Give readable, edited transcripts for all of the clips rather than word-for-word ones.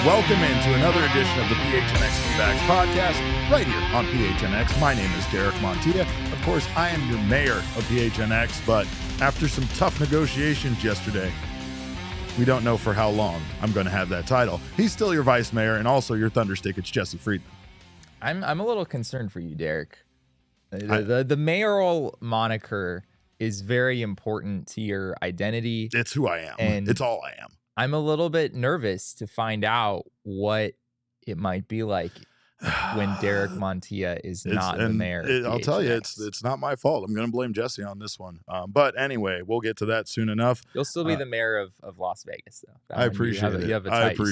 welcome into another edition of the PHNXDbacks podcast right here on PHNX. My name is Derek Montilla. Of course, I am your mayor of PHNX, but after some tough negotiations yesterday, we don't know for how long I'm going to have that title. He's still your vice mayor and also your thunderstick. It's Jesse Friedman. I'm a little concerned for you, Derek. The mayoral moniker is very important to your identity. It's who I am. And it's all I am. I'm a little bit nervous to find out what it might be like when Derek Montilla is not the mayor. I'll tell you, it's not my fault. I'm going to blame Jesse on this one. But anyway, we'll get to that soon enough. You'll still be the mayor of Las Vegas, though. I appreciate it. You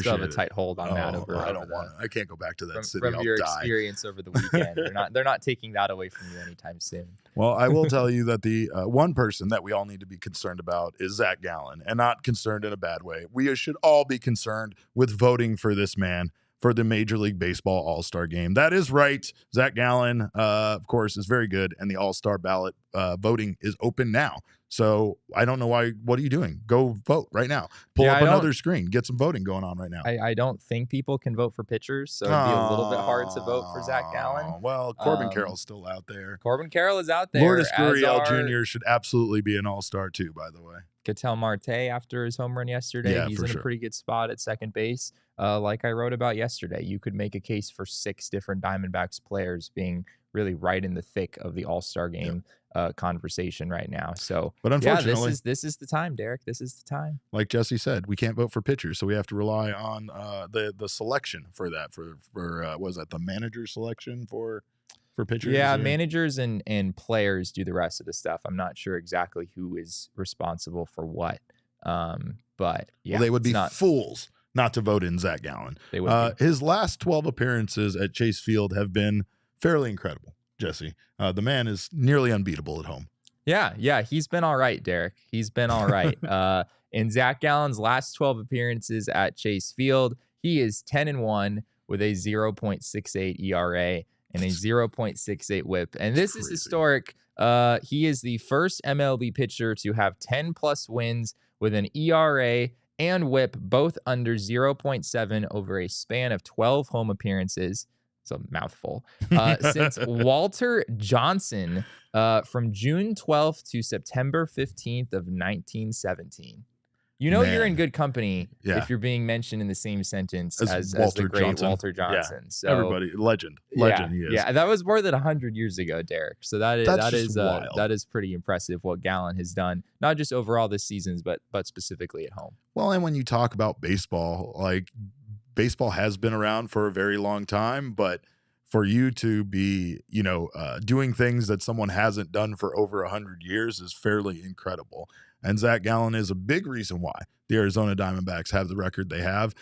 still have a tight hold on that. I don't want it. I can't go back to that city. From your experience over the weekend, they're not taking that away from you anytime soon. Well, I will tell you that the one person that we all need to be concerned about is Zach Gallen, and not concerned in a bad way. We should all be concerned with voting for this man for the Major League Baseball All-Star Game. That is right. Zach Gallen, of course, is very good, and the All-Star ballot voting is open now. So I don't know why. What are you doing? Go vote right now. Pull up another screen. Get some voting going on right now. I don't think people can vote for pitchers, so it'd be a little bit hard to vote for Zach Gallen. Well, Corbin Carroll's still out there. Corbin Carroll is out there. Lourdes Gurriel Jr. should absolutely be an All-Star too, by the way. Ketel Marte, after his home run yesterday, he's in a pretty good spot at second base. Like I wrote about yesterday, you could make a case for 6 different Diamondbacks players being really right in the thick of the All-Star game conversation right now. So, but unfortunately, this is the time, Derek. This is the time. Like Jesse said, we can't vote for pitchers, so we have to rely on the selection for that. For was that the manager selection for pitchers? Yeah, managers and players do the rest of the stuff. I'm not sure exactly who is responsible for what. But yeah, they would be fools not to vote in Zach Gallen. They would his last 12 appearances at Chase Field have been fairly incredible, Jesse. The man is nearly unbeatable at home. Yeah, he's been all right, Derek. He's been all right. In Zach Gallen's last 12 appearances at Chase Field, he is 10-1 with a 0.68 ERA and a 0.68 whip. And this is historic. He is the first MLB pitcher to have 10-plus wins with an ERA and whip both under 0.7 over a span of 12 home appearances. It's a mouthful. Since Walter Johnson from June 12th to September 15th of 1917. You know, you're in good company if you're being mentioned in the same sentence as the great Walter Johnson. Yeah. So everybody, legend he is. Yeah, that was more than 100 years ago, Derek. So that is pretty impressive what Gallen has done, not just overall this season, but specifically at home. Well, and when you talk about baseball, like baseball has been around for a very long time, but for you to be, doing things that someone hasn't done for over 100 years is fairly incredible. And Zach Gallen is a big reason why the Arizona Diamondbacks have the record they have.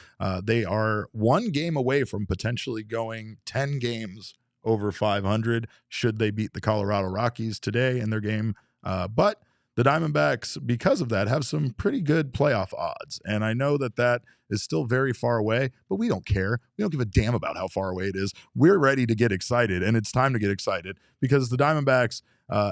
They are 1 game away from potentially going 10 games over 500 should they beat the Colorado Rockies today in their game. But the Diamondbacks, because of that, have some pretty good playoff odds. And I know that is still very far away, but we don't care. We don't give a damn about how far away it is. We're ready to get excited, and it's time to get excited because the Diamondbacks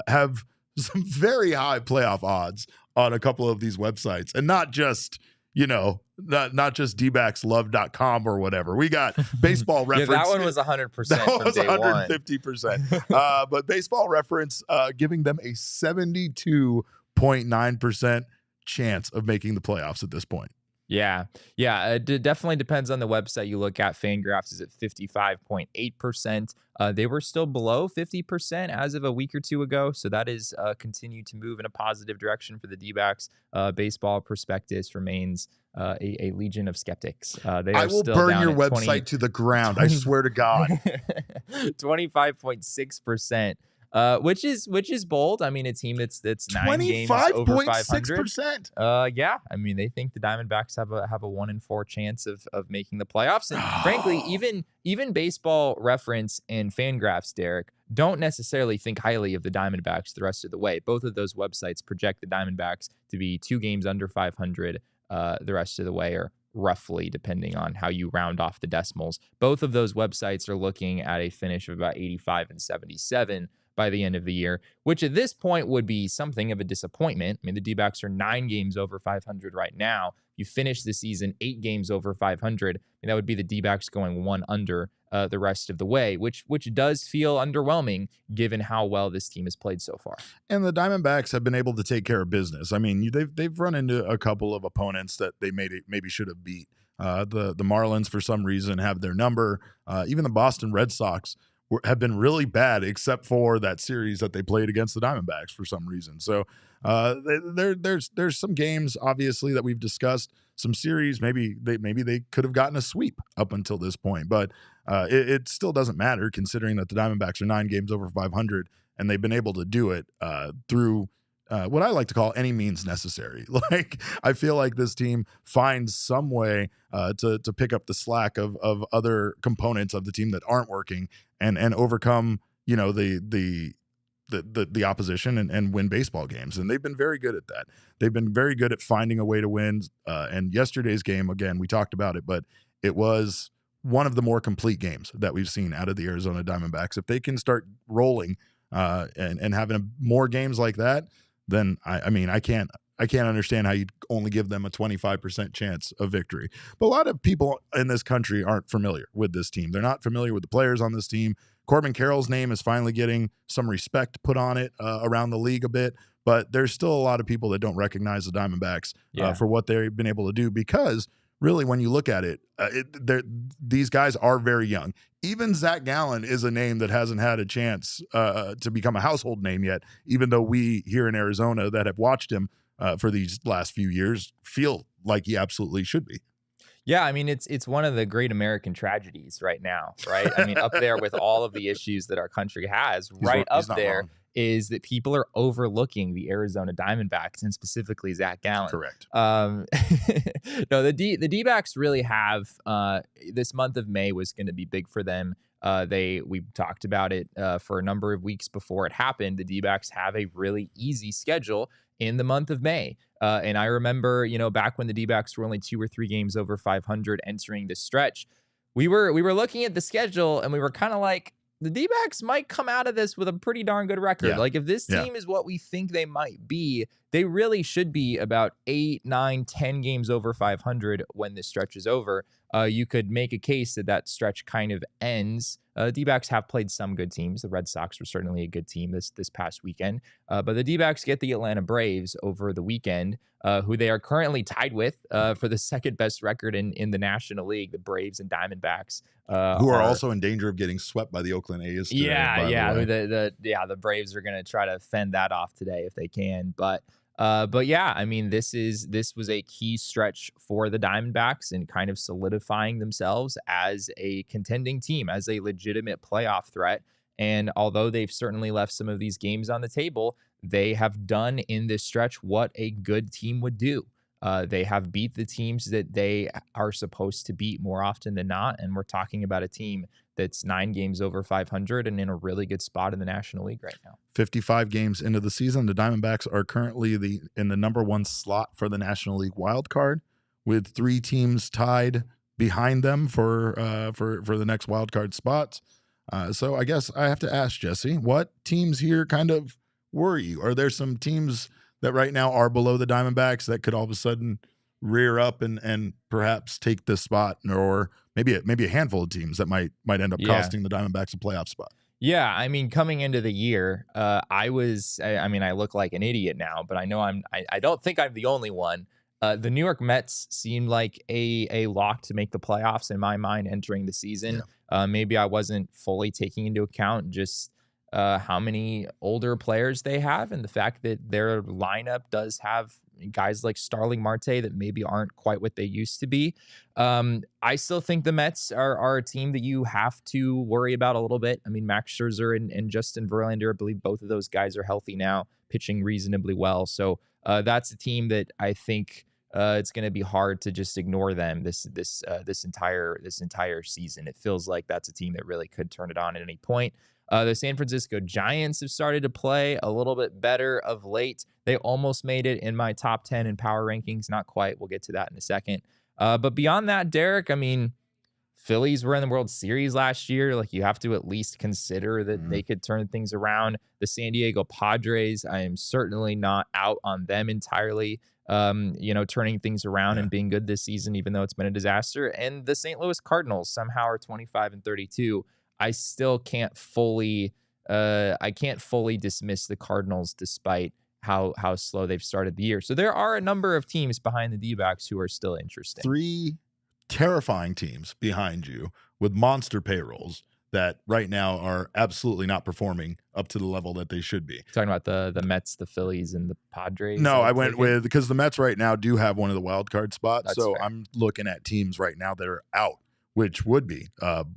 have some very high playoff odds on a couple of these websites, and not just not just dbackslove.com or whatever. We got Baseball Reference. That one was 100%. That was 150%. But Baseball Reference giving them a 72.9% chance of making the playoffs at this point. Yeah. It definitely depends on the website you look at. Fangraphs is at 55.8%. They were still below 50% as of a week or two ago. So that is continued to move in a positive direction for the D-backs. Baseball Prospectus remains a legion of skeptics. I will burn your website to the ground. I swear to God. 25.6%. Which is bold. I mean, a team that's 9 games over 500. Yeah. I mean, they think the Diamondbacks have a 1 in 4 chance of making the playoffs. And frankly, even Baseball Reference and Fangraphs, Derek, don't necessarily think highly of the Diamondbacks the rest of the way. Both of those websites project the Diamondbacks to be 2 games under 500 the rest of the way, or roughly, depending on how you round off the decimals. Both of those websites are looking at a finish of about 85 and 77. by the end of the year, which at this point would be something of a disappointment. I mean, the D-backs are 9 games over 500 right now. You finish the season 8 games over 500, and that would be the D-backs going 1 under the rest of the way, which does feel underwhelming given how well this team has played so far. And the Diamondbacks have been able to take care of business. I mean, they've run into a couple of opponents that they maybe should have beat. The Marlins, for some reason, have their number. Even the Boston Red Sox have been really bad, except for that series that they played against the Diamondbacks for some reason. So there's some games, obviously, that we've discussed. Some series, maybe they could have gotten a sweep up until this point, but it still doesn't matter considering that the Diamondbacks are 9 games over 500, and they've been able to do it through what I like to call any means necessary. Like, I feel like this team finds some way to pick up the slack of other components of the team that aren't working and overcome, the opposition and win baseball games. And they've been very good at that. They've been very good at finding a way to win. And yesterday's game, again, we talked about it, but it was one of the more complete games that we've seen out of the Arizona Diamondbacks. If they can start rolling and having more games like that, then I can't understand how you'd only give them a 25% chance of victory. But a lot of people in this country aren't familiar with this team. They're not familiar with the players on this team. Corbin Carroll's name is finally getting some respect put on it around the league a bit, but there's still a lot of people that don't recognize the Diamondbacks for what they've been able to do, because really, when you look at it, these guys are very young. Even Zach Gallen is a name that hasn't had a chance to become a household name yet, even though we here in Arizona that have watched him for these last few years feel like he absolutely should be. Yeah, I mean, it's one of the great American tragedies right now, right? I mean, up there with all of the issues that our country has, up there is that people are overlooking the Arizona Diamondbacks, and specifically Zach Gallen. Correct. No, the D-backs really have this month of May was going to be big for them. We talked about it for a number of weeks before it happened. The D-backs have a really easy schedule in the month of May. And I remember, back when the D-backs were only 2 or 3 games over 500 entering this stretch, we were looking at the schedule and we were kind of like, the D-backs might come out of this with a pretty darn good record. Yeah. Like, if this team is what we think they might be, they really should be about 8, 9, 10 games over 500 when this stretch is over. You could make a case that stretch kind of ends. D-backs have played some good teams. The Red Sox were certainly a good team this past weekend. But the D-backs get the Atlanta Braves over the weekend, who they are currently tied with for the second best record in the National League. The Braves and Diamondbacks, who are also in danger of getting swept by the Oakland A's today, the Braves are going to try to fend that off today if they can. But yeah, I mean, this was a key stretch for the Diamondbacks in kind of solidifying themselves as a contending team, as a legitimate playoff threat. And although they've certainly left some of these games on the table, they have done in this stretch what a good team would do. They have beat the teams that they are supposed to beat more often than not. And we're talking about a team that's 9 games over 500 and in a really good spot in the National League right now. 55 games into the season, the Diamondbacks are currently in the number 1 slot for the National League wild card, with 3 teams tied behind them for the next wild card spots. So I guess I have to ask, Jesse, what teams here kind of worry you? Are there some teams that right now are below the Diamondbacks that could all of a sudden rear up and perhaps take this spot, or maybe a handful of teams that might end up costing the Diamondbacks a playoff spot? Yeah, I mean, coming into the year, I look like an idiot now, but I know I don't think I'm the only one. The New York Mets seemed like a lock to make the playoffs in my mind entering the season. Yeah. Maybe I wasn't fully taking into account just how many older players they have, and the fact that their lineup does have guys like Starling Marte that maybe aren't quite what they used to be. I still think the Mets are a team that you have to worry about a little bit. I mean, Max Scherzer and Justin Verlander, I believe both of those guys are healthy now, pitching reasonably well. So that's a team that I think it's going to be hard to just ignore them this entire season. It feels like that's a team that really could turn it on at any point. The San Francisco Giants have started to play a little bit better of late. They almost made it in my top 10 in power rankings. Not quite. We'll get to that in a second. But beyond that, Derek, I mean, Phillies were in the World Series last year. Like, you have to at least consider that they could turn things around. The San Diego Padres, I am certainly not out on them entirely, turning things around and being good this season, even though it's been a disaster. And the St. Louis Cardinals somehow are 25-32. I still can't fully dismiss the Cardinals despite how slow they've started the year. So there are a number of teams behind the D-backs who are still interesting. 3 terrifying teams behind you with monster payrolls that right now are absolutely not performing up to the level that they should be. Talking about the Mets, the Phillies, and the Padres? No, I went with, because the Mets right now do have one of the wild card spots. That's so fair. I'm looking at teams right now that are out, which would be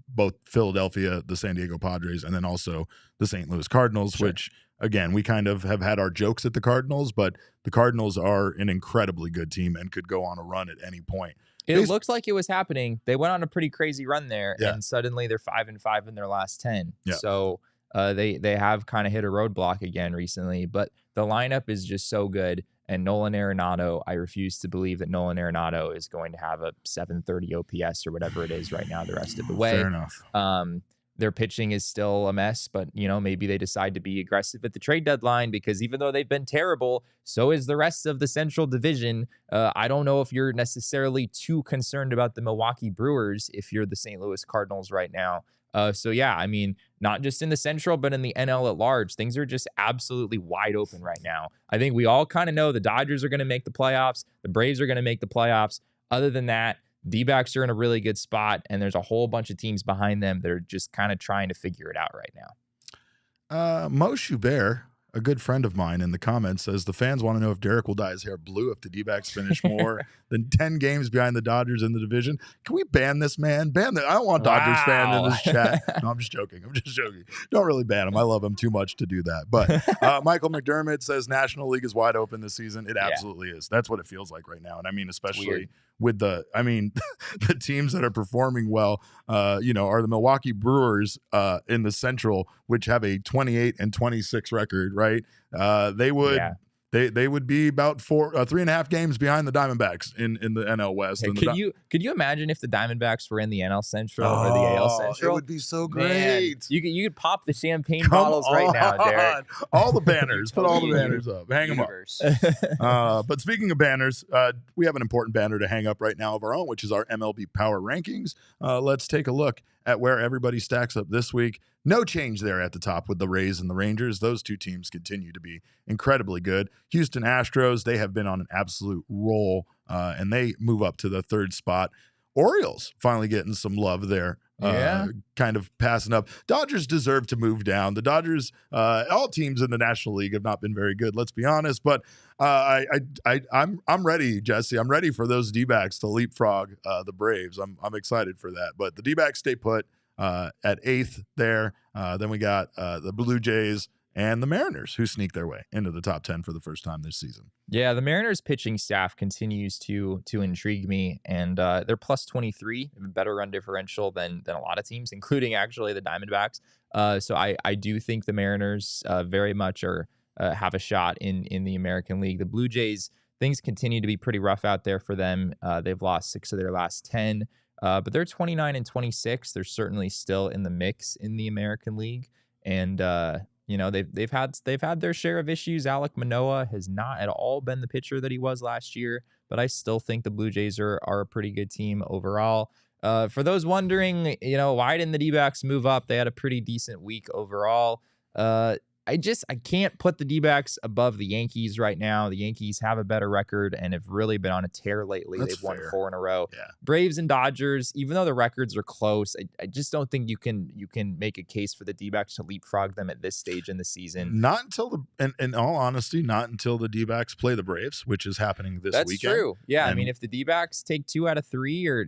both Philadelphia, the San Diego Padres, and then also the St. Louis Cardinals, which, again, we kind of have had our jokes at the Cardinals, but the Cardinals are an incredibly good team and could go on a run at any point. It looks like it was happening. They went on a pretty crazy run there, and suddenly they're 5-5 in their last 10. Yeah. So they have kind of hit a roadblock again recently, but the lineup is just so good. And Nolan Arenado, I refuse to believe that Nolan Arenado is going to have a 730 OPS or whatever it is right now the rest of the way. Fair enough. Their pitching is still a mess, but, maybe they decide to be aggressive at the trade deadline, because even though they've been terrible, so is the rest of the Central Division. I don't know if you're necessarily too concerned about the Milwaukee Brewers if you're the St. Louis Cardinals right now. Not just in the Central, but in the NL at large, things are just absolutely wide open right now. I think we all kind of know the Dodgers are going to make the playoffs. The Braves are going to make the playoffs. Other than that, D-backs are in a really good spot, and there's a whole bunch of teams behind them that are just kind of trying to figure it out right now. Mo Schubert, a good friend of mine, in the comments says the fans want to know if Derek will dye his hair blue if the D-backs finish more than 10 games behind the Dodgers in the division. Can we ban this man? Ban that. I don't want Dodgers fan in this chat. No, I'm just joking. Don't really ban him. I love him too much to do that. But Michael McDermott says National League is wide open this season. It absolutely is. That's what it feels like right now. And I mean, especially with the teams that are performing well, are the Milwaukee Brewers in the Central, which have a 28-26 record, right? They would be about 3.5 games behind the Diamondbacks in the NL West. Hey, could you imagine if the Diamondbacks were in the NL Central or the AL Central? It would be so great. Man, you could pop the champagne bottles right now, Derek. All the banners. Put all the banners up. Hang them up. But speaking of banners, we have an important banner to hang up right now of our own, which is our MLB Power Rankings. Let's take a look at where everybody stacks up this week. No change there at the top with the Rays and the Rangers. Those two teams continue to be incredibly good. Houston Astros, they have been on an absolute roll, and they move up to the 3rd spot. Orioles finally getting some love there. Kind of passing up. Dodgers deserve to move down. The Dodgers, all teams in the National League have not been very good, let's be honest. But I'm ready, Jesse. I'm ready for those D-backs to leapfrog the Braves. I'm excited for that. But the D-backs stay put at 8th there. Then we got the Blue Jays and the Mariners, who sneak their way into the top 10 for the first time this season. Yeah, the Mariners pitching staff continues to intrigue me, and they're plus 23, a better run differential than a lot of teams, including actually the Diamondbacks. So I do think the Mariners very much have a shot in the American League. The Blue Jays, things continue to be pretty rough out there for them. They've lost 6 of their last 10, but they're 29-26. They're certainly still in the mix in the American League, and they've had their share of issues. Alek Manoah has not at all been the pitcher that he was last year, but I still think the Blue Jays are a pretty good team overall. For those wondering, why didn't the D-backs move up? They had a pretty decent week overall. I can't put the D-backs above the Yankees right now. The Yankees have a better record and have really been on a tear lately. They've won 4 in a row. Yeah. Braves and Dodgers, even though the records are close, I just don't think you can make a case for the D-backs to leapfrog them at this stage in the season. Not until in all honesty, not until the D-backs play the Braves, which is happening this weekend. That's true. Yeah, I mean, if the D-backs take 2 out of 3 or,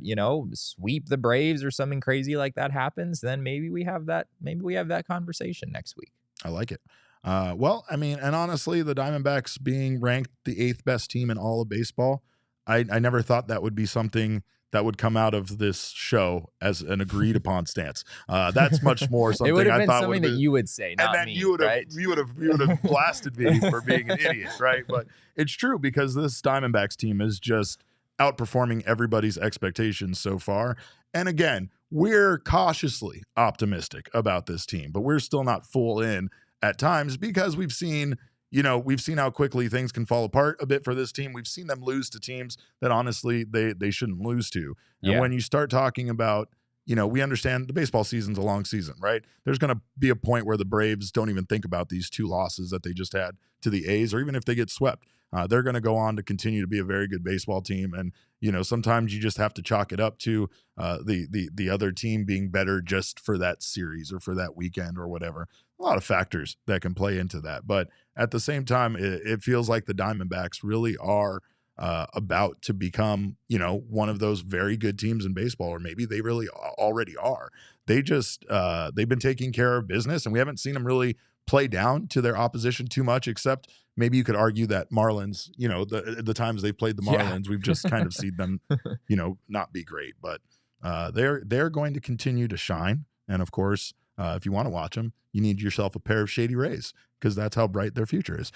sweep the Braves or something crazy like that happens, then maybe we have that conversation next week. I like it. And honestly, the Diamondbacks being ranked the 8th best team in all of baseball, I never thought that would be something that would come out of this show as an agreed upon stance. That's much more something it would have I been thought something that you would say, not and then me, you would have right? you would have blasted me for being an idiot, right? But it's true, because this Diamondbacks team is just outperforming everybody's expectations so far. And again, we're cautiously optimistic about this team, but we're still not full in at times because we've seen how quickly things can fall apart a bit for this team. We've seen them lose to teams that honestly they shouldn't lose to. And when you start talking about, we understand the baseball season's a long season, right? There's going to be a point where the Braves don't even think about these 2 losses that they just had to the A's, or even if they get swept. They're going to go on to continue to be a very good baseball team. And, sometimes you just have to chalk it up to the other team being better just for that series or for that weekend or whatever. A lot of factors that can play into that. But at the same time, it feels like the Diamondbacks really are about to become, one of those very good teams in baseball, or maybe they really already are. They've been taking care of business, and we haven't seen them really play down to their opposition too much, except maybe you could argue that Marlins, the times they've played the Marlins, we've just kind of seen them, not be great. But they're going to continue to shine. And of course, if you want to watch them, you need yourself a pair of Shady Rays, because that's how bright their future is.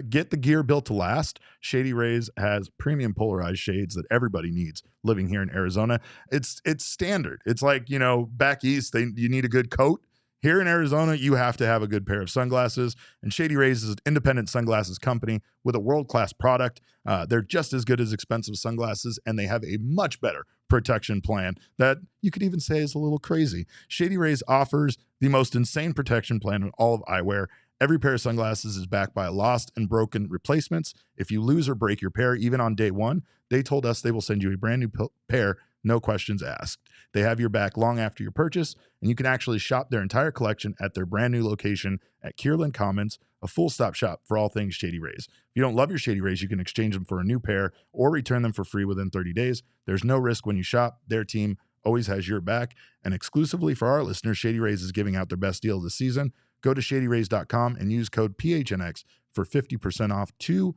Get the gear built to last. Shady Rays has premium polarized shades that everybody needs living here in Arizona. It's standard. It's like, back east, you need a good coat. Here in Arizona, you have to have a good pair of sunglasses, and Shady Rays is an independent sunglasses company with a world-class product. They're just as good as expensive sunglasses, and they have a much better protection plan that you could even say is a little crazy. Shady Rays offers the most insane protection plan in all of eyewear. Every pair of sunglasses is backed by lost and broken replacements. If you lose or break your pair, even on day one, they told us they will send you a brand new pair, no questions asked. They have your back long after your purchase, and you can actually shop their entire collection at their brand new location at Kierland Commons, a full-stop shop for all things Shady Rays. If you don't love your Shady Rays, you can exchange them for a new pair or return them for free within 30 days. There's no risk when you shop. Their team always has your back. And exclusively for our listeners, Shady Rays is giving out their best deal of the season. Go to shadyrays.com and use code PHNX for 50% off 2+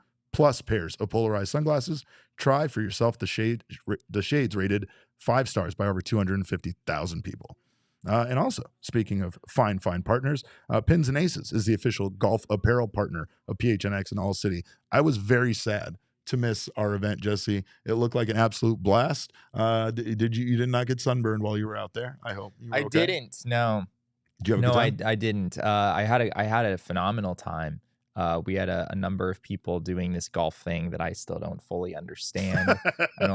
pairs of polarized sunglasses. Try for yourself the shades rated 5 stars by over 250,000 people. And also, speaking of fine partners, Pins and Aces is the official golf apparel partner of PHNX and ALLCITY. I was very sad to miss our event, Jesse. It looked like an absolute blast. You did not get sunburned while you were out there? I hope you were okay? Didn't. No. Did you have a good time? I didn't. I had a phenomenal time. We had a number of people doing this golf thing that I still don't fully understand. I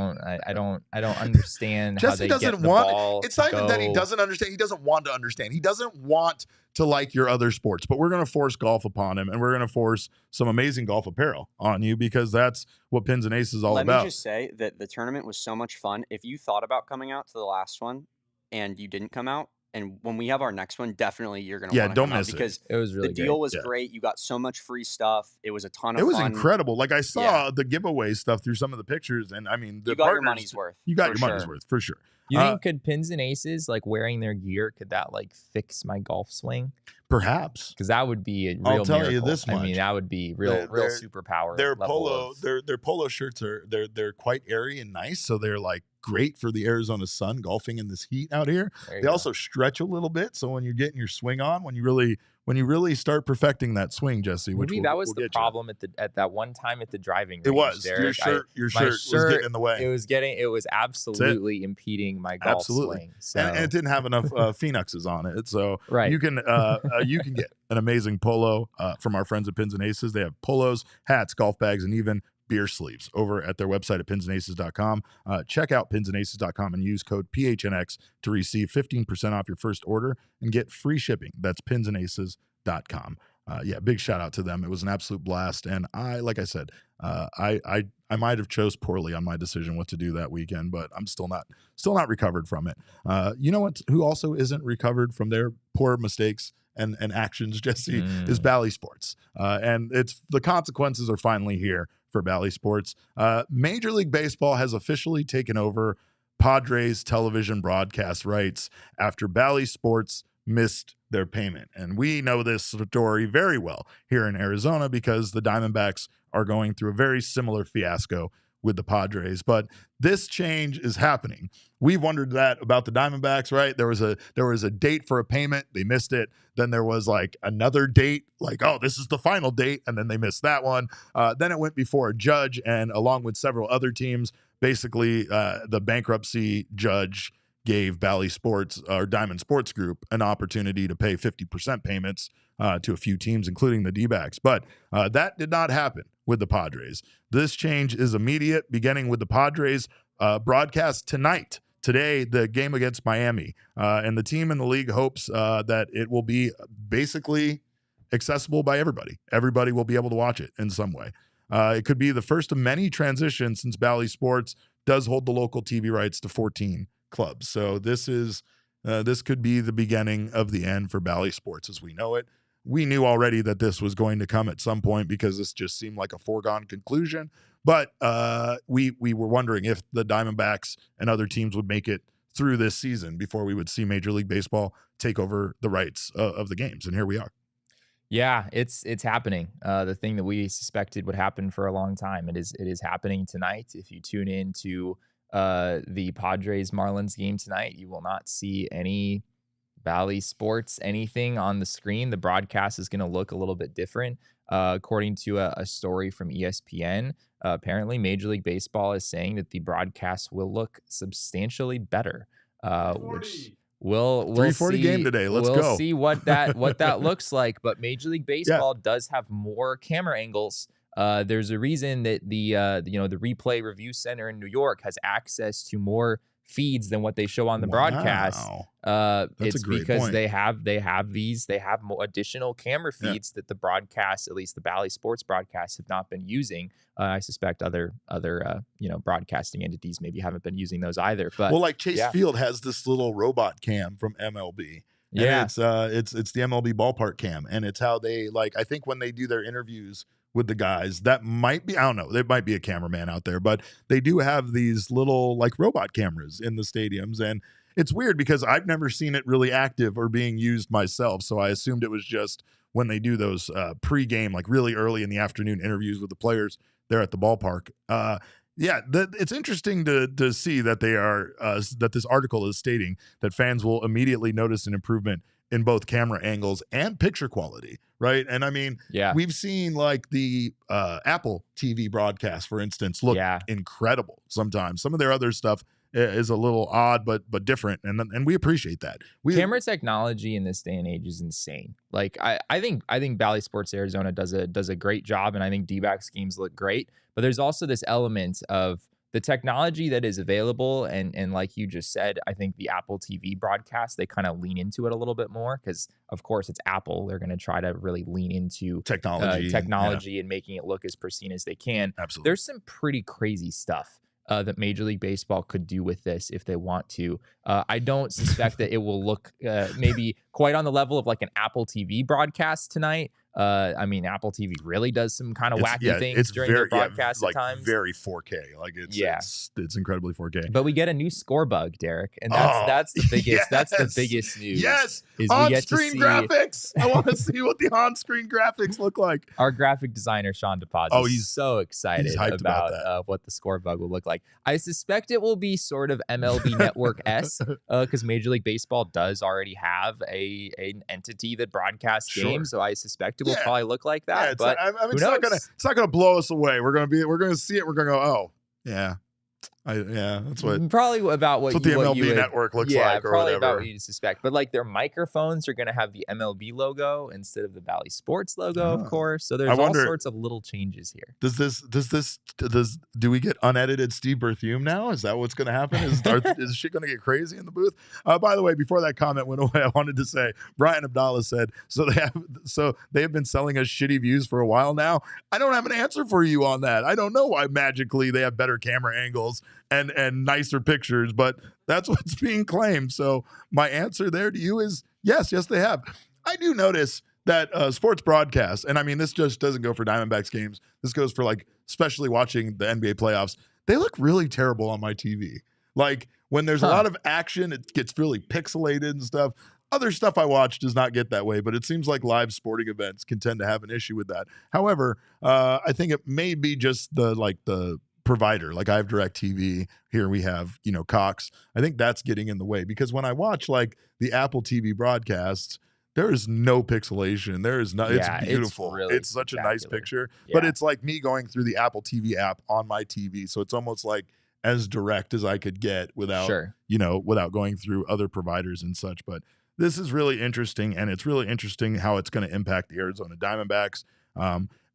don't understand how they get the ball. It's not even that he doesn't understand. He doesn't want to understand. He doesn't want to like your other sports. But we're going to force golf upon him, and we're going to force some amazing golf apparel on you, because that's what Pins and Aces is all about. Let me just say that the tournament was so much fun. If you thought about coming out to the last one and you didn't come out, and when we have our next one, definitely you're going to want to come out, because it was really the deal was great. You got so much free stuff. It was a ton of fun. It was incredible. Like, I saw the giveaway stuff through some of the pictures, and I mean, you got your money's worth. You got your money's worth for sure. You think could Pins and Aces, like wearing their gear, could that like fix my golf swing? Perhaps, because that would be a real I'll tell miracle. You this much. I mean, that would be real superpower. Their polo shirts they're quite airy and nice, so they're like great for the Arizona sun, golfing in this heat out here. They also stretch a little bit, so when you're getting your swing on, when you really start perfecting that swing, Jesse. Maybe that was the problem at that one time at the driving range. It was Derek. your shirt was getting in the way. It was absolutely impeding my golf swing. So. And it didn't have enough Phoenixes on it, so you can get an amazing polo from our friends at Pins and Aces. They have polos, hats, golf bags, and even beer sleeves over at their website at pinsandaces.com. Check out pinsandaces.com and use code PHNX to receive 15% off your first order and get free shipping. That's pinsandaces.com. Big shout out to them. It was an absolute blast. And I might have chose poorly on my decision what to do that weekend, but I'm still not recovered from it. You know what? Who also isn't recovered from their poor mistakes and actions, Jesse, is Bally Sports. And the consequences are finally here for Bally Sports. Major League Baseball has officially taken over Padres television broadcast rights after Bally Sports missed their payment. And we know this story very well here in Arizona, because the Diamondbacks are going through a very similar fiasco with the Padres. But this change is happening. We've wondered that about the Diamondbacks, right? There was a date for a payment. They missed it. Then there was like another date, like, oh, this is the final date. And then they missed that one. Then it went before a judge, and along with several other teams, basically the bankruptcy judge gave Bally Sports or Diamond Sports Group an opportunity to pay 50% payments to a few teams, including the D-backs. But that did not happen with the Padres. This change is immediate, beginning with the Padres broadcast tonight. Today, the game against Miami. And the team in the league hopes that it will be basically accessible by everybody. Everybody will be able to watch it in some way. It could be the first of many transitions since Bally Sports does hold the local TV rights to 14 clubs. So this could be the beginning of the end for Bally Sports as we know it. We knew already that this was going to come at some point because this just seemed like a foregone conclusion. But we were wondering if the Diamondbacks and other teams would make it through this season before we would see Major League Baseball take over the rights of the games. And here we are. Yeah, it's happening. The thing that we suspected would happen for a long time. It is happening tonight. If you tune in to the Padres Marlins game tonight, you will not see any Bally Sports anything on the screen. The broadcast is going to look a little bit different. According to a story from ESPN, apparently Major League Baseball is saying that the broadcast will look substantially better, which we'll 340 see, game today. Let's we'll go. see what that looks like. But Major League Baseball does have more camera angles. There's a reason that the Replay Review Center in New York has access to more feeds than what they show on the broadcast. It's because point. they have more additional camera feeds that the broadcast, at least the Bally Sports broadcasts, have not been using. I suspect other broadcasting entities maybe haven't been using those either. But like Chase Field has this little robot cam from MLB. And it's the MLB ballpark cam, and it's how they I think when they do their interviews with the guys, that might be, I don't know, there might be a cameraman out there, but they do have these little robot cameras in the stadiums. And it's weird because I've never seen it really active or being used myself. So I assumed it was just when they do those pre-game, really early in the afternoon interviews with the players there at the ballpark. It's interesting to see that they are that this article is stating that fans will immediately notice an improvement in both camera angles and picture quality, right? And I mean, we've seen the Apple TV broadcast, for instance, look incredible sometimes. Some of their other stuff is a little odd, but different, and we appreciate that. Camera technology in this day and age is insane. I think Bally Sports Arizona does a great job, and I think Dbacks games look great. But there's also this element of the technology that is available, and like you just said, I think the Apple TV broadcast, they kind of lean into it a little bit more because, of course, it's Apple. They're going to try to really lean into technology and making it look as pristine as they can. Absolutely. There's some pretty crazy stuff that Major League Baseball could do with this if they want to. I don't suspect that it will look maybe quite on the level of an Apple TV broadcast tonight. I mean, Apple TV really does some kind of wacky things during their broadcast at times. Very 4K. It's incredibly 4K. But we get a new score bug, Derek, and that's the biggest. That's the biggest news. Yes, on-screen graphics. I want to see what the on-screen graphics look like. Our graphic designer Sean DePaz is so excited about what the score bug will look like. I suspect it will be sort of MLB Network-esque because Major League Baseball does already have an entity that broadcasts games, so I suspect it will probably look like that. But it's not gonna blow us away. We're gonna see it. We're gonna go, oh yeah. That's what probably about what the MLB network looks like, or probably whatever. About what you suspect. But their microphones are going to have the MLB logo instead of the Bally Sports logo, of course. So there's all sorts of little changes here. Do we get unedited Steve Berthume now? Is that what's going to happen? Is shit going to get crazy in the booth? By the way, before that comment went away, I wanted to say Brian Abdallah said they have been selling us shitty views for a while now. I don't have an answer for you on that. I don't know why magically they have better camera angles and nicer pictures, but that's what's being claimed. So my answer there to you is yes, they have. I do notice that sports broadcasts, and I mean, this just doesn't go for Diamondbacks games. This goes for especially watching the NBA playoffs. They look really terrible on my TV. When there's a lot of action, it gets really pixelated and stuff. Other stuff I watch does not get that way, but it seems like live sporting events can tend to have an issue with that. However, I think it may be just the provider. I have DirecTV here. We have Cox. I think that's getting in the way because when I watch the Apple TV broadcasts, there is no pixelation. There is no. It's beautiful. It's such a nice picture. But it's like me going through the Apple TV app on my TV, so it's almost like as direct as I could get without, without going through other providers and such. But this is really interesting, and it's really interesting how it's going to impact the Arizona Diamondbacks.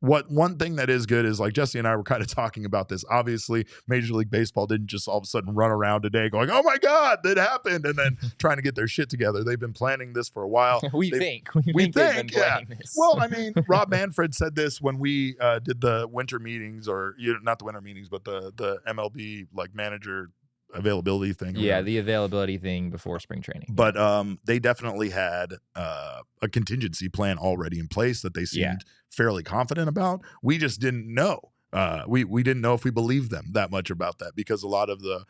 One thing that is good is, like, Jesse and I were kind of talking about this. Obviously, Major League Baseball didn't just all of a sudden run around today going, "Oh my God, that happened," and then trying to get their shit together. They've been planning this for a while. We think they've been planning this. Well, I mean, Rob Manfred said this when we did the winter meetings, or not the winter meetings, but the MLB like manager availability thing. Yeah, the availability thing before spring training. But they definitely had a contingency plan already in place that they seemed fairly confident about. We just didn't know. We didn't know if we believed them that much about that, because a lot of the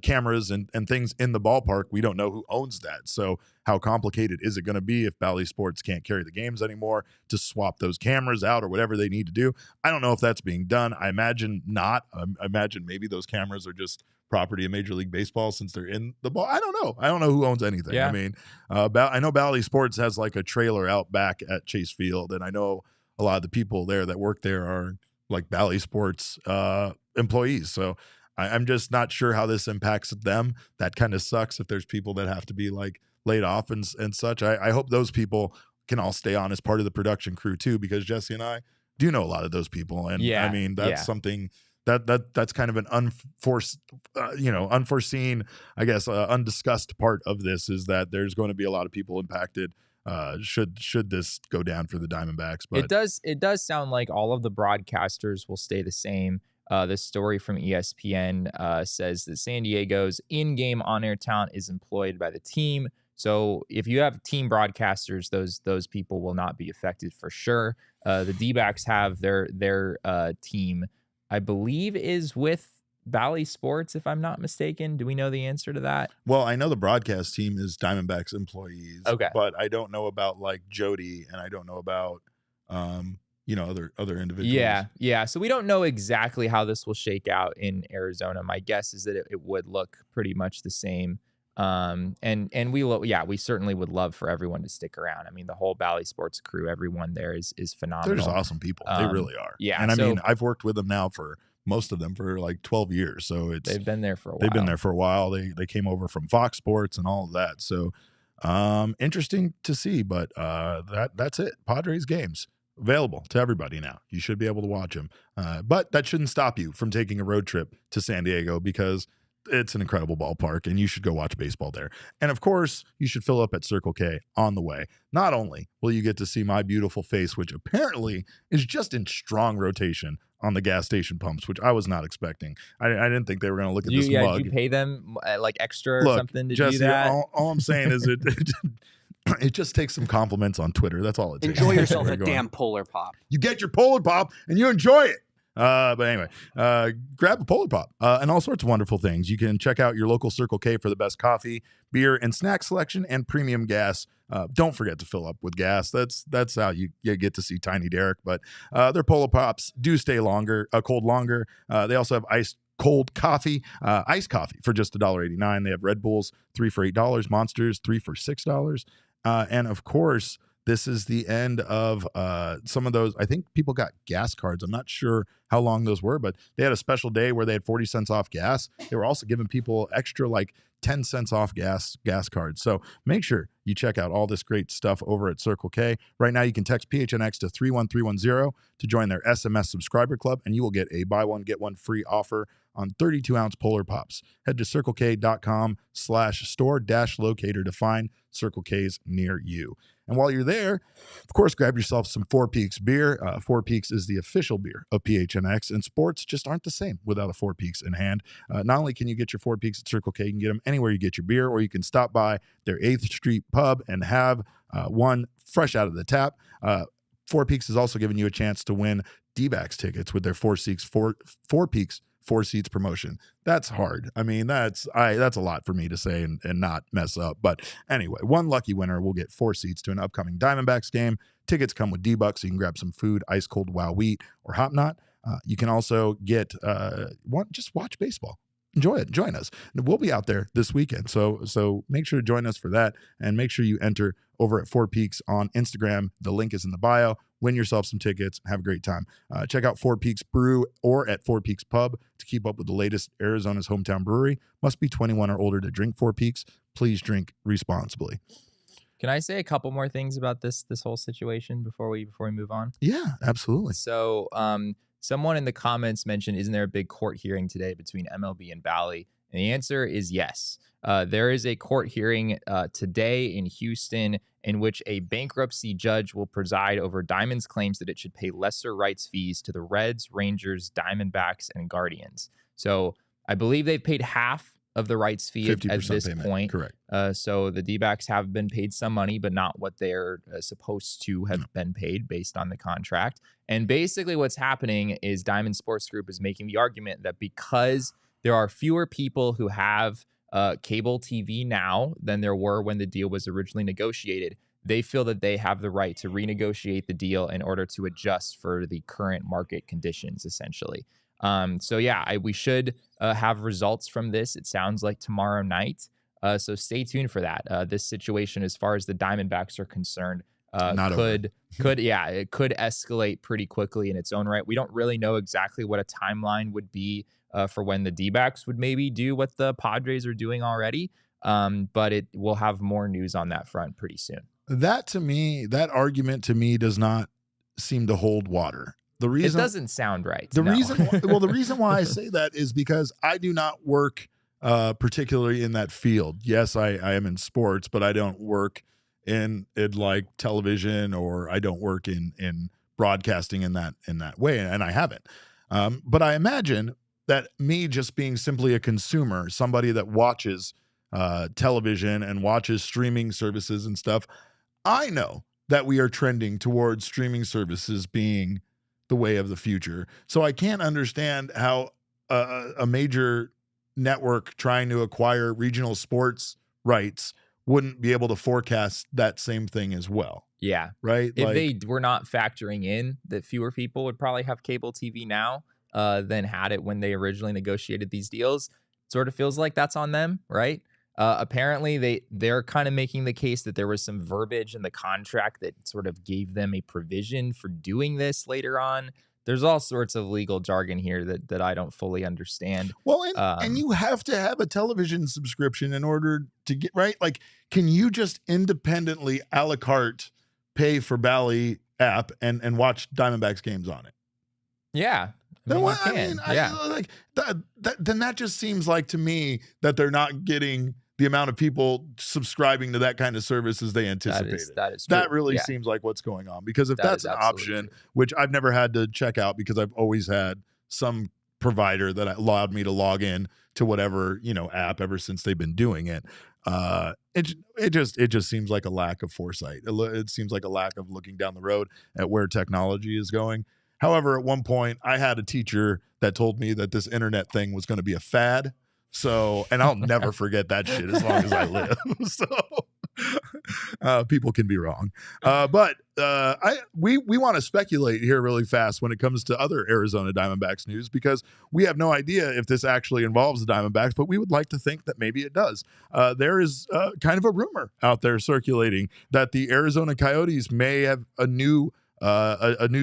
cameras and things in the ballpark, we don't know who owns that. So how complicated is it going to be if Bally Sports can't carry the games anymore to swap those cameras out or whatever they need to do? I don't know if that's being done. I imagine not. I imagine maybe those cameras are just property of Major League Baseball since they're in the ball. I don't know. I don't know who owns anything. I mean, I know Bally Sports has like a trailer out back at Chase Field, and I know a lot of the people there that work there are like Bally Sports employees. So I'm just not sure how this impacts them. That kind of sucks if there's people that have to be like laid off and such. I hope those people can all stay on as part of the production crew too, because Jesse and I do know a lot of those people. And I mean, that's something that's kind of an unforeseen, I guess, undiscussed part of this, is that there's going to be a lot of people impacted should this go down for the Diamondbacks. But it does sound like all of the broadcasters will stay the same. This story from ESPN says that San Diego's in-game on-air talent is employed by the team. So if you have team broadcasters, those people will not be affected for sure. The Dbacks have their team, I believe, is with Bally Sports, if I'm not mistaken. Do we know the answer to that? Well, I know the broadcast team is Diamondbacks employees. Okay. But I don't know about like Jody, and I don't know about other individuals. Yeah. So we don't know exactly how this will shake out in Arizona. My guess is that it would look pretty much the same. And we certainly would love for everyone to stick around. I mean, the whole Bally Sports crew, everyone there is phenomenal. They're just awesome people. They really are. Yeah. And I mean, I've worked with them now for most of them for like 12 years. So they've been there for a while. They've been there for a while. They came over from Fox Sports and all of that. So interesting to see, but that's it. Padres games available to everybody now. You should be able to watch them. But that shouldn't stop you from taking a road trip to San Diego, because it's an incredible ballpark and you should go watch baseball there. And of course, you should fill up at Circle K on the way. Not only will you get to see my beautiful face, which apparently is just in strong rotation on the gas station pumps, which I was not expecting. I didn't think they were going to look at this mug. Did you pay them like extra or something to do that? All I'm saying is it just takes some compliments on Twitter. That's all it takes. Enjoy yourself a damn Polar Pop. You get your Polar Pop and you enjoy it. But anyway, grab a Polar Pop and all sorts of wonderful things. You can check out your local Circle K for the best coffee, beer, and snack selection and premium gas. Don't forget to fill up with gas. That's how you get to see Tiny Derek. But their Polar Pops do stay cold longer. They also have iced cold coffee, iced coffee for just $1.89. They have Red Bulls 3 for $8, Monsters 3 for $6. And of course, this is the end of some of those. I think people got gas cards. I'm not sure how long those were, but they had a special day where they had 40 cents off gas. They were also giving people extra like 10 cents off gas cards. So make sure you check out all this great stuff over at Circle K. Right now, you can text PHNX to 31310 to join their SMS subscriber club, and you will get a buy one, get one free offer on 32-ounce Polar Pops. Head to circlek.com/store-locator to find Circle K's near you. And while you're there, of course, grab yourself some Four Peaks beer. Four Peaks is the official beer of PHNX, and sports just aren't the same without a Four Peaks in hand. Not only can you get your Four Peaks at Circle K, you can get them anywhere you get your beer, or you can stop by their 8th Street pub and have one fresh out of the tap. Four Peaks is also giving you a chance to win Dbacks tickets with their Four Peaks 4 seats promotion. That's hard. I mean, that's a lot for me to say and not mess up. But anyway, one lucky winner will get 4 seats to an upcoming Diamondbacks game. Tickets come with D-Bucks, so you can grab some food, ice cold Wow Wheat or Hop Knot. You can also get just watch baseball. Enjoy it. Join us. We'll be out there this weekend. So make sure to join us for that, and make sure you enter over at Four Peaks on Instagram. The link is in the bio. win yourself some tickets, have a great time. Check out Four Peaks Brew or at Four Peaks Pub to keep up with the latest. Arizona's hometown brewery. Must be 21 or older to drink Four Peaks. Please drink responsibly. Can I say a couple more things about this whole situation before we move on? Yeah, absolutely. So, someone in the comments mentioned, isn't there a big court hearing today between MLB and Bally? And the answer is yes. There is a court hearing today in Houston in which a bankruptcy judge will preside over Diamond's claims that it should pay lesser rights fees to the Reds, Rangers, Diamondbacks, and Guardians. So I believe they've paid half of the rights fee at this payment. point. Correct. So the Dbacks have been paid some money, but not what they're supposed to have been paid based on the contract. And basically what's happening is Diamond Sports Group is making the argument that because there are fewer people who have cable TV now than there were when the deal was originally negotiated, they feel that they have the right to renegotiate the deal in order to adjust for the current market conditions, essentially. So yeah, we should have results from this. It sounds like tomorrow night. So stay tuned for that. This situation, as far as the Diamondbacks are concerned, it could escalate pretty quickly in its own right. We don't really know exactly what a timeline would be for when the Dbacks would maybe do what the Padres are doing already. But we'll have more news on that front pretty soon. That argument to me does not seem to hold water. The reason it doesn't sound right. The reason why I say that is because I do not work particularly in that field. Yes, I am in sports, but I don't work in like television, or I don't work in broadcasting in that way, and I haven't. But I imagine that me just being simply a consumer, somebody that watches television and watches streaming services and stuff, I know that we are trending towards streaming services being the way of the future. So I can't understand how a major network trying to acquire regional sports rights wouldn't be able to forecast that same thing as well. Yeah. Right? If they were not factoring in that fewer people would probably have cable TV now than had it when they originally negotiated these deals, it sort of feels like that's on them, right? Apparently they're kind of making the case that there was some verbiage in the contract that sort of gave them a provision for doing this later on. There's all sorts of legal jargon here that I don't fully understand. Well, and you have to have a television subscription in order to get right. Like, can you just independently a la carte pay for Bally app and watch Diamondbacks games on it? Yeah. Then Then that just seems like to me that they're not getting the amount of people subscribing to that kind of service as they anticipated. That is true. That really seems like what's going on, because if that's an option, which I've never had to check out because I've always had some provider that allowed me to log in to whatever, app ever since they've been doing it. It just seems like a lack of foresight. It seems like a lack of looking down the road at where technology is going. However, at one point I had a teacher that told me that this internet thing was going to be a fad. So, and I'll never forget that shit as long as I live. So people can be wrong. But we want to speculate here really fast when it comes to other Arizona Diamondbacks news, because we have no idea if this actually involves the Diamondbacks, but we would like to think that maybe it does. There is kind of a rumor out there circulating that the Arizona Coyotes may have a new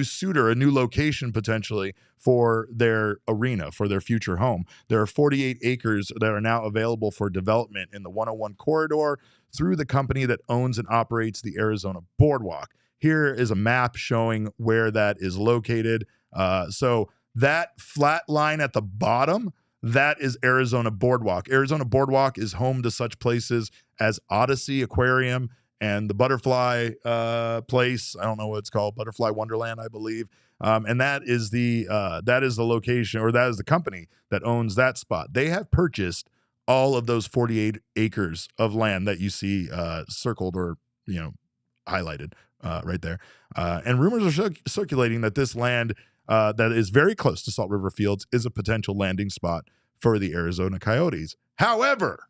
suitor, a new location potentially for their arena, for their future home. There are 48 acres that are now available for development in the 101 corridor through the company that owns and operates the Arizona Boardwalk. Here is a map showing where that is located. So that flat line at the bottom, that is Arizona Boardwalk. Arizona Boardwalk is home to such places as Odyssey Aquarium and the Butterfly place. I don't know what it's called, Butterfly Wonderland, I believe. And that is the location, or that is the company that owns that spot. They have purchased all of those 48 acres of land that you see circled or highlighted right there. And rumors are circulating that this land that is very close to Salt River Fields is a potential landing spot for the Arizona Coyotes. However,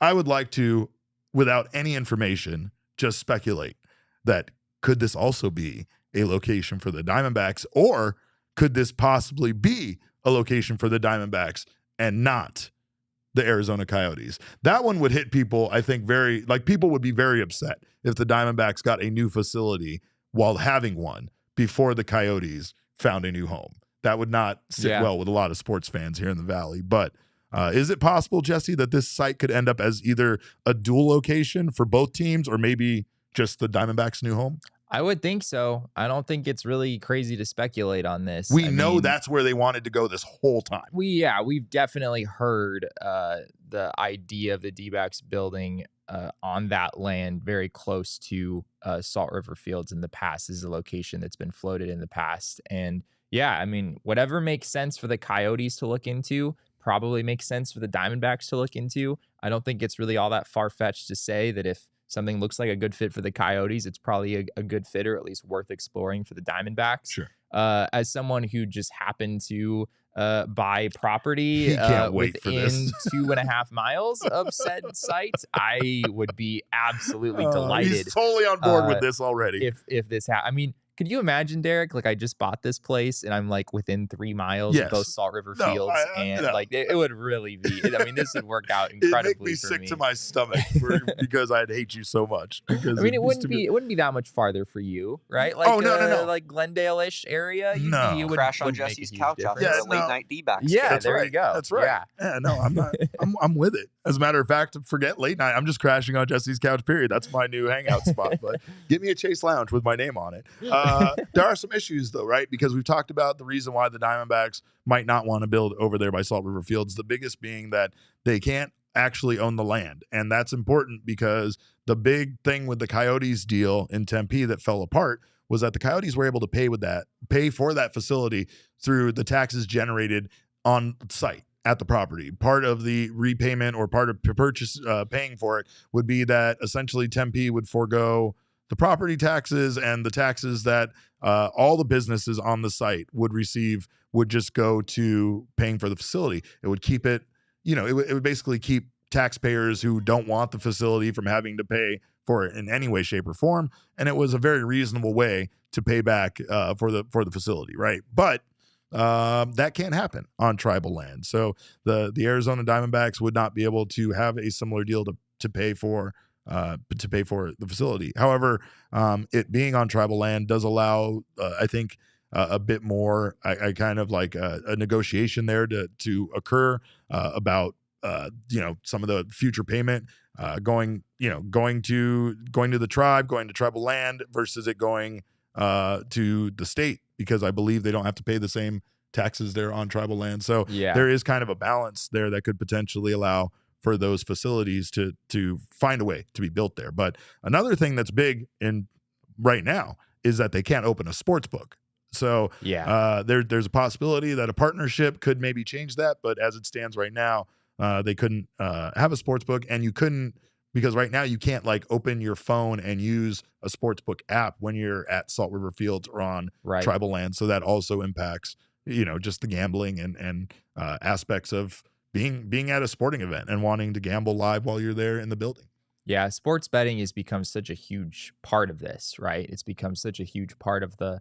I would like to, without any information, just speculate that could this also be a location for the Diamondbacks, or could this possibly be a location for the Diamondbacks and not the Arizona Coyotes? That one would hit people, I think, people would be very upset if the Diamondbacks got a new facility while having one before the Coyotes found a new home. That would not sit well with a lot of sports fans here in the Valley. But is it possible, Jesse, that this site could end up as either a dual location for both teams or maybe just the Diamondbacks' new home? I would think so. I don't think it's really crazy to speculate on this. We know that's where they wanted to go this whole time. We've definitely heard the idea of the D-backs building on that land very close to Salt River Fields in the past. This is a location that's been floated in the past. And yeah, I mean, whatever makes sense for the Coyotes to look into probably makes sense for the Diamondbacks to look into. I don't think it's really all that far-fetched to say that if something looks like a good fit for the Coyotes, it's probably a good fit or at least worth exploring for the Diamondbacks. Sure. As someone who just happened to buy property within 2.5 miles of said site, I would be absolutely delighted. He's totally on board with this already. If this I mean, could you imagine, Derek? Like, I just bought this place and I'm like within 3 miles of both Salt River Fields, and like it would really be. I mean, this would work out incredibly. It'd make me sick to my stomach because I'd hate you so much. Because I mean, it wouldn't be that much farther for you, right? Like, no, like Glendale-ish area. You would crash on Jesse's couch after a late night Dbacks. Yeah, there you go. That's right. Yeah, no, I'm not. I'm with it. As a matter of fact, forget late night. I'm just crashing on Jesse's couch. Period. That's my new hangout spot. But give me a Chase Lounge with my name on it. There are some issues, though, right? Because we've talked about the reason why the Diamondbacks might not want to build over there by Salt River Fields. The biggest being that they can't actually own the land. And that's important because the big thing with the Coyotes deal in Tempe that fell apart was that the Coyotes were able to pay for that facility through the taxes generated on site at the property. Part of the repayment or part of purchase paying for it would be that essentially Tempe would forego the property taxes, and the taxes that all the businesses on the site would receive would just go to paying for the facility. It would keep it, it would basically keep taxpayers who don't want the facility from having to pay for it in any way, shape, or form. And it was a very reasonable way to pay back for the facility, right? But that can't happen on tribal land. So the Arizona Diamondbacks would not be able to have a similar deal to pay for the facility. However, it being on tribal land does allow, I think, a bit more. I kind of like a negotiation there to occur about some of the future payment going to the tribe, going to tribal land versus it going to the state, because I believe they don't have to pay the same taxes there on tribal land. So there is kind of a balance there that could potentially allow for those facilities to find a way to be built there. But another thing that's big in right now is that they can't open a sports book. So there's a possibility that a partnership could maybe change that. But as it stands right now, they couldn't have a sports book, and you couldn't, because right now you can't like open your phone and use a sports book app when you're at Salt River Fields or on tribal land. So that also impacts, just the gambling and aspects of being at a sporting event and wanting to gamble live while you're there in the building. Yeah, sports betting has become such a huge part of this, right? It's become such a huge part of the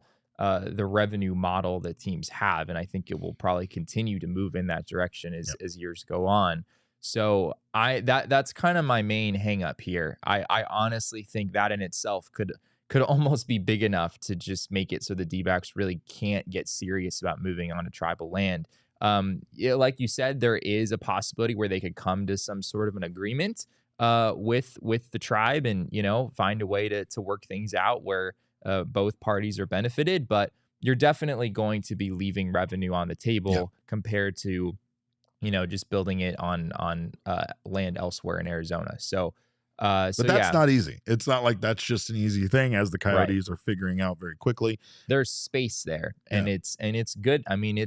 revenue model that teams have, and I think it will probably continue to move in that direction as years go on. So that's kind of my main hang up here. I honestly think that in itself could almost be big enough to just make it so the D-backs really can't get serious about moving on to tribal land. Like you said, there is a possibility where they could come to some sort of an agreement with the tribe and, find a way to work things out where both parties are benefited. But you're definitely going to be leaving revenue on the table compared to, just building it on land elsewhere in Arizona. But that's not easy. It's not like that's just an easy thing, as the Coyotes are figuring out very quickly. There's space there, and it's good. I mean,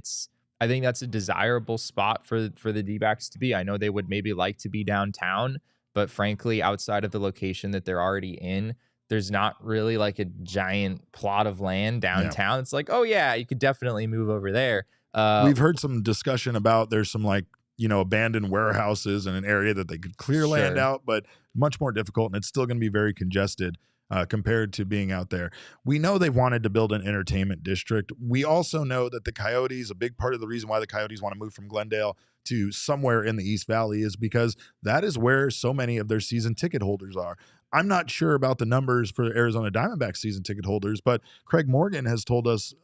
I think that's a desirable spot for the D-backs to be. I know they would maybe like to be downtown, but frankly, outside of the location that they're already in, there's not really like a giant plot of land downtown. It's like, oh yeah, you could definitely move over there. We've heard some discussion about there's some abandoned warehouses in an area that they could clear land out, but much more difficult, and it's still going to be very congested compared to being out there. We know they wanted to build an entertainment district. We also know that the Coyotes, a big part of the reason why the Coyotes want to move from Glendale to somewhere in the East Valley is because that is where so many of their season ticket holders are. I'm not sure about the numbers for Arizona Diamondbacks season ticket holders, but Craig Morgan has told us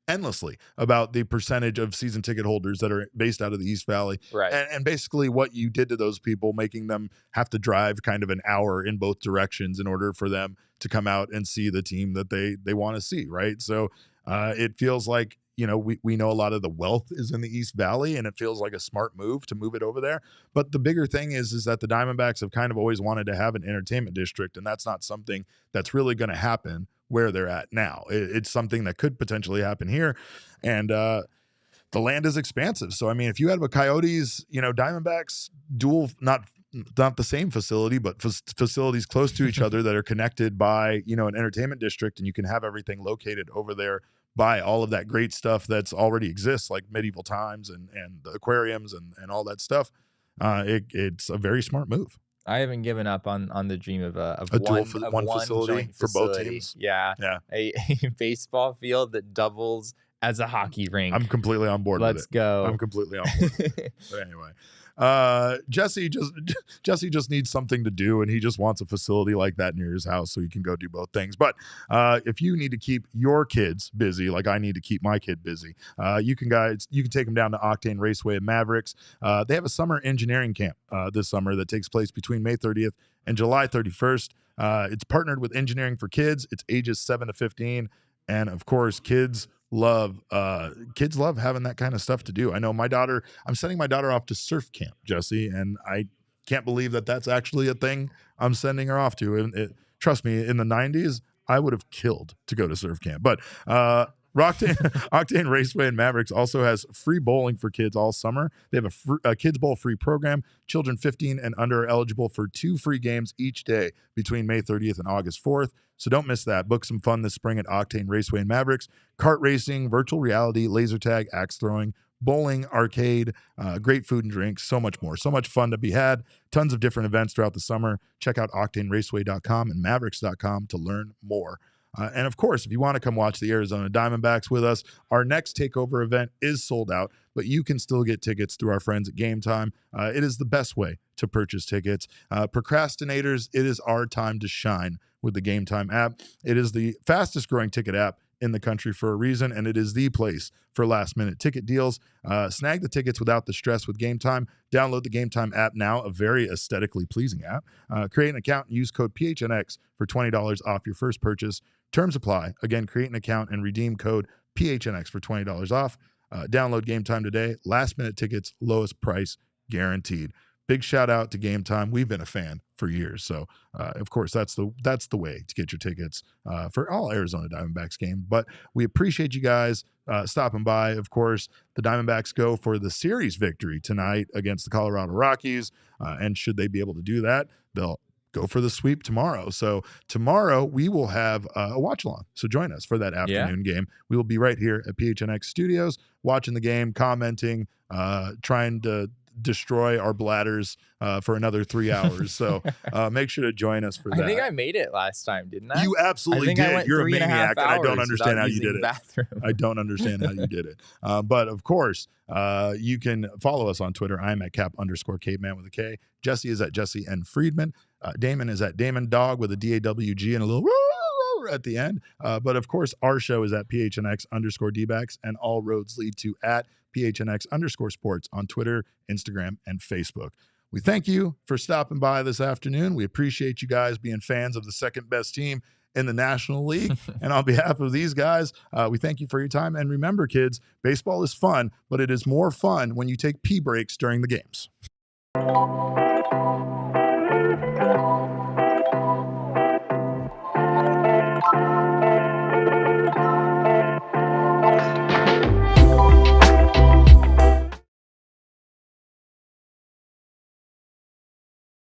endlessly about the percentage of season ticket holders that are based out of the East Valley, Right. and basically what you did to those people, making them have to drive kind of an hour in both directions in order for them to come out and see the team that they want to see, right? So it feels like, you know, we know a lot of the wealth is in the East Valley, and it feels like a smart move to move it over there. But the bigger thing is that the Diamondbacks have kind of always wanted to have an entertainment district, and that's not something that's really going to happen where they're at now. It's something that could potentially happen here, and the land is expansive. So I mean, if you have a Coyotes, you know, Diamondbacks dual, not the same facility, but facilities close to each other that are connected by, you know, an entertainment district, and you can have everything located over there by all of that great stuff that's already exists, like medieval times and the aquariums and all that stuff. It's a very smart move. I haven't given up on the dream of A one facility joint for both facility. teams. Yeah, Yeah, a baseball field that doubles as a hockey rink. I'm completely on board Let's with it. go. I'm completely on board. But anyway, Jesse just needs something to do, and he just wants a facility like that near his house so he can go do both things. But if you need to keep your kids busy, like I need to keep my kid busy, you can take them down to Octane Raceway and Mavericks. They have a summer engineering camp this summer that takes place between May 30th and July 31st. It's partnered with Engineering for Kids. It's ages 7 to 15, and of course, kids love having that kind of stuff to do. I know I'm sending my daughter off to surf camp, Jesse, and I can't believe that that's actually a thing I'm sending her off to. And trust me, in the 90s, I would have killed to go to surf camp. But Octane Raceway and Mavericks also has free bowling for kids all summer. They have a kids bowl free program. Children 15 and under are eligible for 2 free games each day between May 30th and August 4th. So don't miss that. Book some fun this spring at Octane Raceway and Mavericks. Kart racing, virtual reality, laser tag, axe throwing, bowling, arcade, great food and drinks, so much more. So much fun to be had. Tons of different events throughout the summer. Check out octaneraceway.com and mavericks.com to learn more. And of course, if you want to come watch the Arizona Diamondbacks with us, our next takeover event is sold out, but you can still get tickets through our friends at Game Time. It is the best way to purchase tickets. Procrastinators, it is our time to shine with the Game Time app. It is the fastest growing ticket app in the country for a reason, and it is the place for last-minute ticket deals. Snag the tickets without the stress with Game Time. Download the Game Time app now, a very aesthetically pleasing app. Create an account and use code PHNX for $20 off your first purchase. Terms apply. Again, create an account and redeem code PHNX for $20 off. Download Game Time today. Last-minute tickets, lowest price guaranteed. Big shout out to Game Time. We've been a fan for years. So, of course, that's the way to get your tickets for all Arizona Diamondbacks games. But we appreciate you guys stopping by. Of course, the Diamondbacks go for the series victory tonight against the Colorado Rockies. And should they be able to do that, they'll go for the sweep tomorrow. So tomorrow we will have a watch along. So join us for that afternoon game. We will be right here at PHNX Studios watching the game, commenting, trying to destroy our bladders for another 3 hours. So make sure to join us for that. I think I made it last time, didn't I? You absolutely did. You're a maniac, and I don't understand how you did it. Bathroom. I don't understand how you did it. But of course, you can follow us on Twitter. I'm at @cap_caveman with a K. Jesse is at Jesse N. Friedman. Damon is at Damon Dog with a DAWG and a little at the end. But of course, our show is at PHNX_Dbacks, and all roads lead to at PHNX_sports on Twitter, Instagram, and Facebook. We thank you for stopping by this afternoon. We appreciate you guys being fans of the second best team in the National League. And on behalf of these guys, we thank you for your time. And remember, kids, baseball is fun, but it is more fun when you take pee breaks during the games.